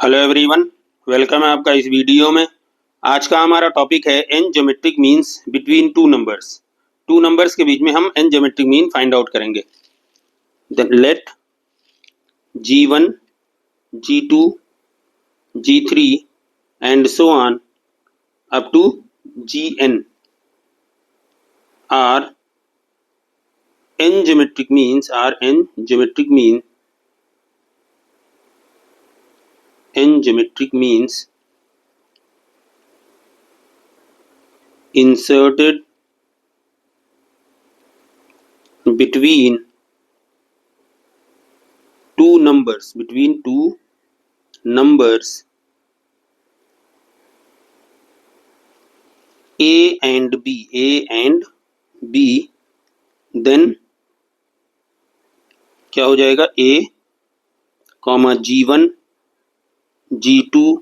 Hello everyone, welcome है आपका इस वीडियो में। आज का हमारा टॉपिक है n geometric means between two numbers के बीच में हम n geometric mean find out करेंगे। Then let G1, G2, G3 and so on up to Gn are n geometric means inserted between two numbers A and B, then क्या हो जाएगा A, G1, G2,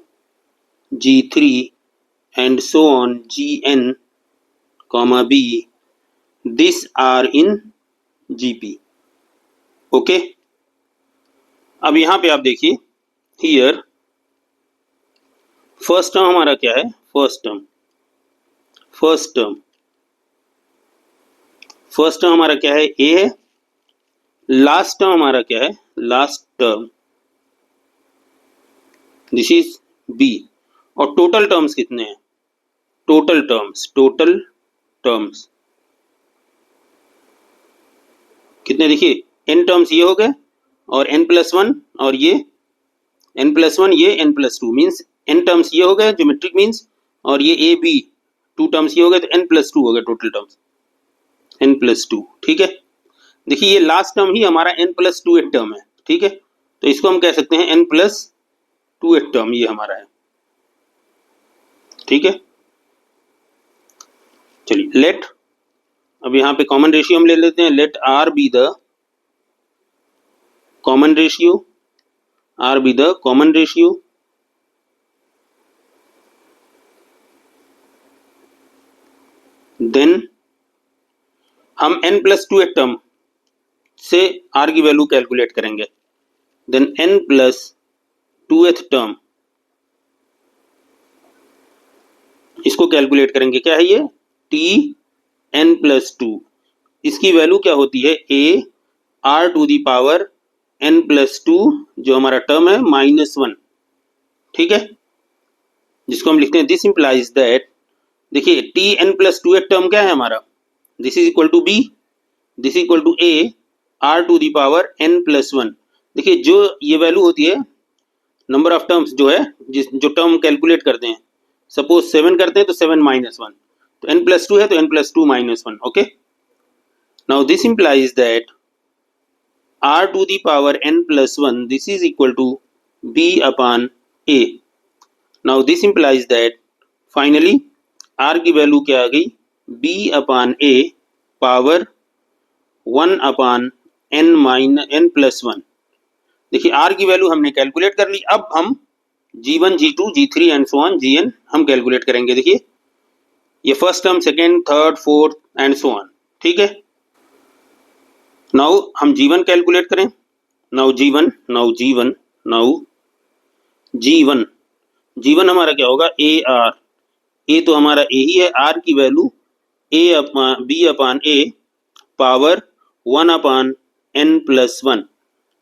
G3 and so on Gn, B, this are in Gp। Okay, अब यहाँ पे आप देखिए, here first term हमारा क्या है, फर्स्ट टर्म हमारा क्या है, ए है। लास्ट टर्म हमारा क्या है, last term, this is B. और टोटल टर्म्स कितने हैं, टोटल टर्म्स कितने, देखिए n टर्म्स ये हो गए और n+1 और ये n+1 ये n+2 मीन्स n टर्म्स ये हो गए ज्योमेट्रिक मीन्स, और ये ए बी 2 टर्म्स ये हो गए तो n+2 हो गए टोटल टर्म्स, n+2। ठीक है, देखिए ये लास्ट टर्म ही हमारा n+2 एक टर्म है। ठीक है, तो इसको हम कह सकते हैं n+2 एक टर्म ये हमारा है। ठीक है, चलिए लेट, अब यहाँ पे कॉमन रेशियो हम ले लेते हैं। Let R be the common ratio, then हम n+2 एक टर्म से R की वैल्यू कैलकुलेट करेंगे। देन n+2th टर्म, इसको कैलकुलेट करेंगे, क्या है ये Tn+2। इसकी वैल्यू क्या होती है, a r⁴ n+2 जो हमारा टर्म है -1। ठीक है, जिसको हम लिखते हैं दिस इंप्लाइज दैट, देखिए Tn+2 एक टर्म क्या है हमारा, this is equal to b, this is equal to a r⁴n+1। देखिए जो ये वैल्यू होती है नंबर ऑफ टर्म्स जो है, जो टर्म कैलकुलेट करते हैं, सपोज 7 करते हैं तो 7 - 1, तो n+2 है तो n+2 - 1। Okay, now this implies that r⁴n+1 this is equal to b upon a। Now this implies that finally r की वैल्यू क्या आ गई, b upon a power 1 upon n+1। देखिए r की वैल्यू हमने कैलकुलेट कर ली। अब हम G1, G2, G3 and so on Gn हम कैलकुलेट करेंगे। देखिए ये first term, second, third, fourth and so on. ठीक है, नाउ हम G1 कैलकुलेट करें। नाउ G1 हमारा क्या होगा, AR, A तो हमारा A ही है, R की value B upon A power 1 upon n+1।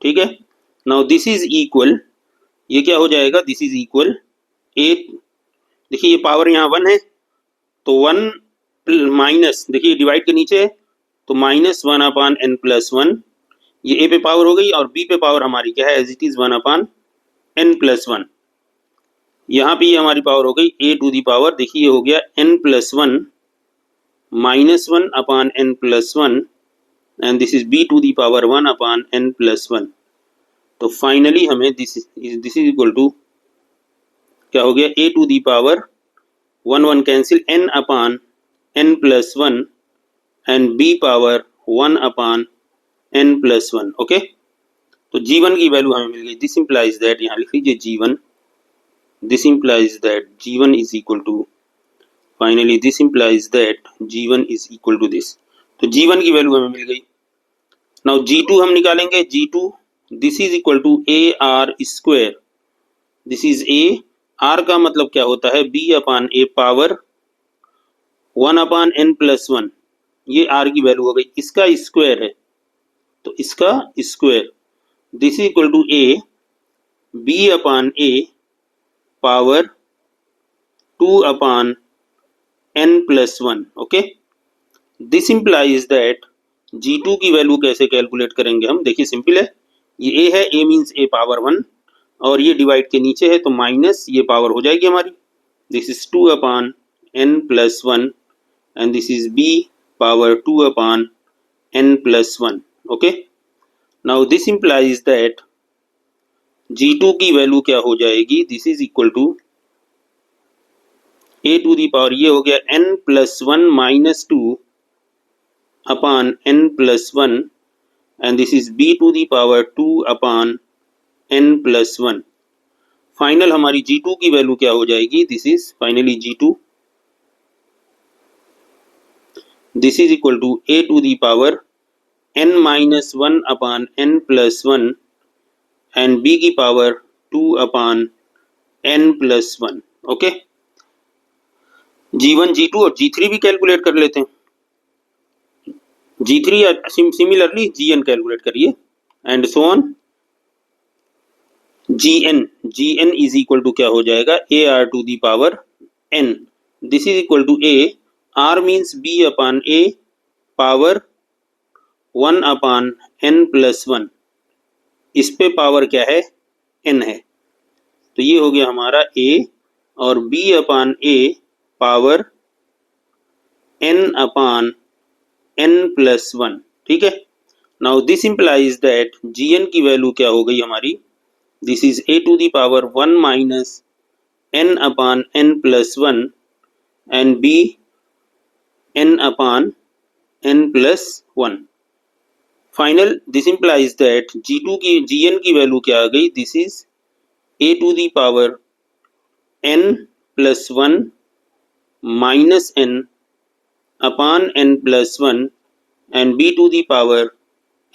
ठीक है, नाउ दिस इज इक्वल, ये क्या हो जाएगा, दिस इज इक्वल A, देखिए ये पावर यहाँ 1 है तो 1 माइनस, देखिए डिवाइड के नीचे है तो -1 upon n+1, ये A पे पावर हो गई और B पे पावर हमारी क्या है, as it is 1 upon n+1। यहाँ पे ये हमारी पावर हो गई A⁴, देखिए ये हो गया n+1 -1 upon n+1 and this is B⁴ 1 upon n+1। तो फाइनली हमें दिस इज इक्वल टू क्या हो गया, A⁴ 1 cancel, n upon n+1 and B power 1 upon n+1। Okay, तो G1 की वैल्यू हमें मिल गई। दिस इंप्लाइज दैट, यहाँ लिख लीजिए G1, this implies that G1 is equal to, finally this implies that G1 is equal to this. तो G1 की value हमें मिल गई। नाउ G2 हम निकालेंगे, G2 this is equal to AR square, this is A, R का मतलब क्या होता है, B upon A power 1/n+1, ये आर की वैल्यू हो गई, इसका स्क्वायर है तो इसका square, this is equal to A B upon A power 2/n+1। Okay, this implies that G2 की वैल्यू कैसे कैलकुलेट करेंगे हम, देखिए सिंपल है, ये a है, a मीन्स a पावर 1 और ये डिवाइड के नीचे है तो माइनस ये पावर हो जाएगी हमारी, this is 2/n+1 and this is b power 2/n+1। Okay, now this implies that G2 की वैल्यू क्या हो जाएगी, this is equal to a to the power, ये हो गया n+1 minus 2/n+1 and this is b to the power 2/n+1। Final हमारी G2 की value क्या हो जाएगी, this is finally G2, this is equal to a to the power n-1/n+1 and b की power 2/n+1। Okay, G1 G2 और G3 भी calculate कर लेते हैं, G3 सिमिलरली Gn कैलकुलेट करिए and so on. Gn is equal to क्या हो जाएगा, AR to the power n, this is equal to a, R means b upon a power 1/n+1, इस पे पावर क्या है, n है, तो ये हो गया हमारा a और b upon a power n/n+1। ठीक है, now this implies that Gn की वैल्यू क्या हो गई हमारी, this is a to the power 1 minus n/n+1 and b n/n+1। Final this implies that Gn की वैल्यू क्या आ गई, this is a to the power n+1 minus n/n+1 and b to the power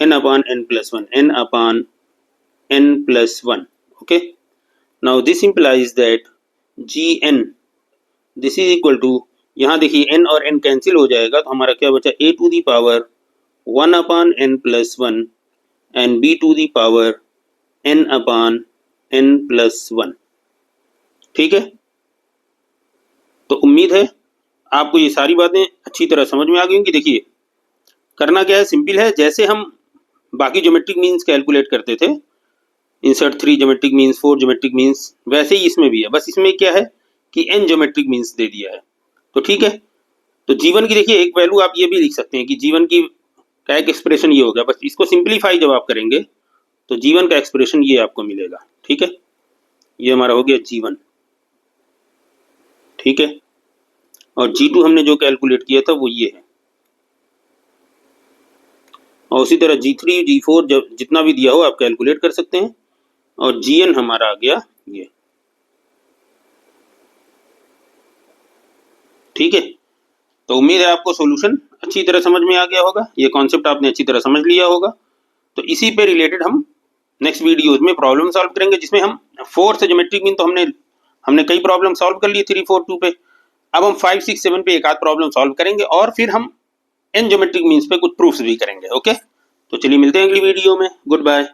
n/n+1। Okay, now this implies that Gn this is equal to, यहाँ देखिए n और n cancel हो जाएगा तो हमारा क्या बचा, a to the power 1/n+1 and b to the power n/n+1। ठीक है, तो उम्मीद है आपको ये सारी बातें अच्छी तरह समझ में आ गई होंगी। देखिए करना क्या है, सिंपल है, जैसे हम बाकी ज्योमेट्रिक मीन्स कैलकुलेट करते थे, insert 3 geometric means, 4 geometric means, वैसे ही इसमें भी है, बस इसमें क्या है कि n ज्योमेट्रिक मीन्स दे दिया है। तो ठीक है, तो जीवन की देखिए एक वैल्यू आप ये भी लिख सकते हैं कि जीवन की का एक एक्सप्रेशन ये हो गया, बस इसको सिंप्लीफाई जब आप करेंगे तो जीवन का एक्सप्रेशन ये आपको मिलेगा। ठीक है, ये हमारा हो गया जीवन। ठीक है, और G2 हमने जो कैलकुलेट किया था वो ये है, और उसी तरह G3 G4 जितना भी दिया हो आप कैलकुलेट कर सकते हैं, और Gn हमारा आ गया ये। ठीक है, तो उम्मीद है आपको सॉल्यूशन अच्छी तरह समझ में आ गया होगा, ये कॉन्सेप्ट आपने अच्छी तरह समझ लिया होगा। तो इसी पे रिलेटेड हम नेक्स्ट वीडियोज में प्रॉब्लम सॉल्व करेंगे, जिसमें हम 4th ज्योमेट्रिक मीन तो हमने कई प्रॉब्लम सॉल्व कर लिए 3, 4, 2 पे, अब हम 5, 6, 7 पे एक आध प्रॉब्लम सॉल्व करेंगे और फिर हम n ज्योमेट्रिक मीन्स पे कुछ प्रूफ्स भी करेंगे। ओके, तो चलिए मिलते हैं अगली वीडियो में, गुड बाय।